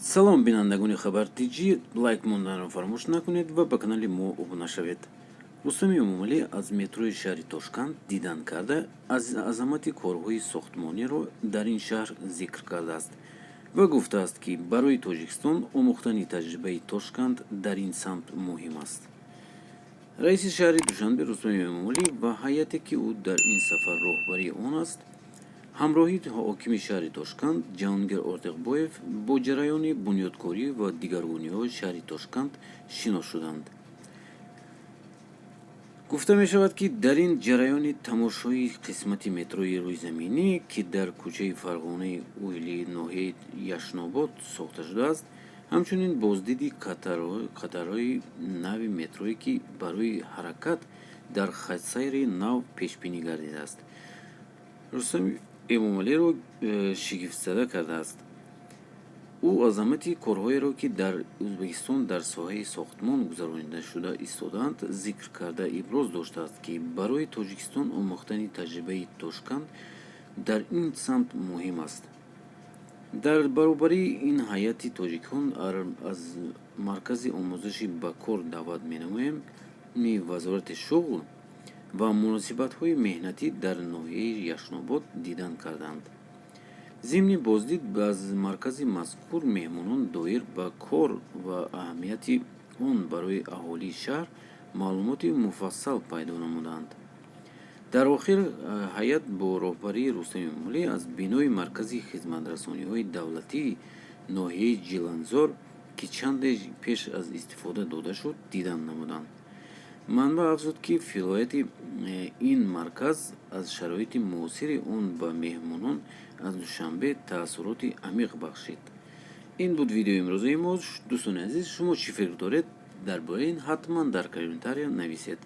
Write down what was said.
салом бинандагони хабартиҷӣ, лайк монданро фаромӯш накунед ва ба канали мо обуна шавед. рустами эмомалӣ аз метрои шаҳри Тошканд дидан карда аз азамати корҳои сохтмонеро дар ин шаҳр зикр кардааст ва гуфтааст, ки барои Тоҷикистон омӯхтани таҷрибаи Тошканд дар ин самт муҳим аст. раиси шаҳри Душанбе Рустами Эмомалӣ ва ҳайате, ки ӯ дар ин сафар роҳбарии он аст, ҳамроҳии ҳокими шаҳри Тошканд Ҷаҳонгир Ортеғбоев бо ҷараёни бунёдкорӣ ва дигаргуниҳои шаҳри Тошканд шинос шуданд. гуфта мешавад, ки дар ин ҷараёни тамошои қисмати метрои рӯизаминӣ, ки дар кӯчаи Фарғонаи Уйли ноҳияи Яшнобод сохта шудааст, ҳамчунин боздиди қатарҳои нави метрое, ки барои ҳаракат дар хатсайри нав пешбинӣ гардидааст, Рустами Эмомалиро шигифтзада кардааст. ӯ азамати корҳоеро, ки дар Ӯзбекистон дар соҳаи сохтмон гузаронида шуда истодаанд, зикр карда иброз доштааст, ки барои Тоҷикистон омӯхтани таҷрибаи Тошканд дар ин самт муҳим аст. дар баробари ин ҳайати тоҷикон аз маркази омӯзиши ба кор даъват менамоем вазорати шуғл ва муносибатҳои меҳнатӣ дар ноҳияи Яшнобод дидан карданд. зимни боздид аз маркази мазкур меҳмонон доир ба кор ва аҳамияти он барои аҳолии шаҳр маълумоти муфассал пайдо намуданд. дар охир ҳайат бо роҳбарии Рустами Эмомалӣ аз бинои маркази хизматрасониҳои давлатии ноҳияи Ҷиланзор, ки чанде пеш аз истифода дода шуд, дидан намуданд. манба афзуд, ки филояти ин марказ аз шароити муосири он ба меҳмонон аз Душанбе таассуроти амиқ бахшид. ин буд видеои имрӯзаи мо. дӯстони азиз, шумо чӣ фикр доред дар бораи ин? ҳатман дар комментария нависед.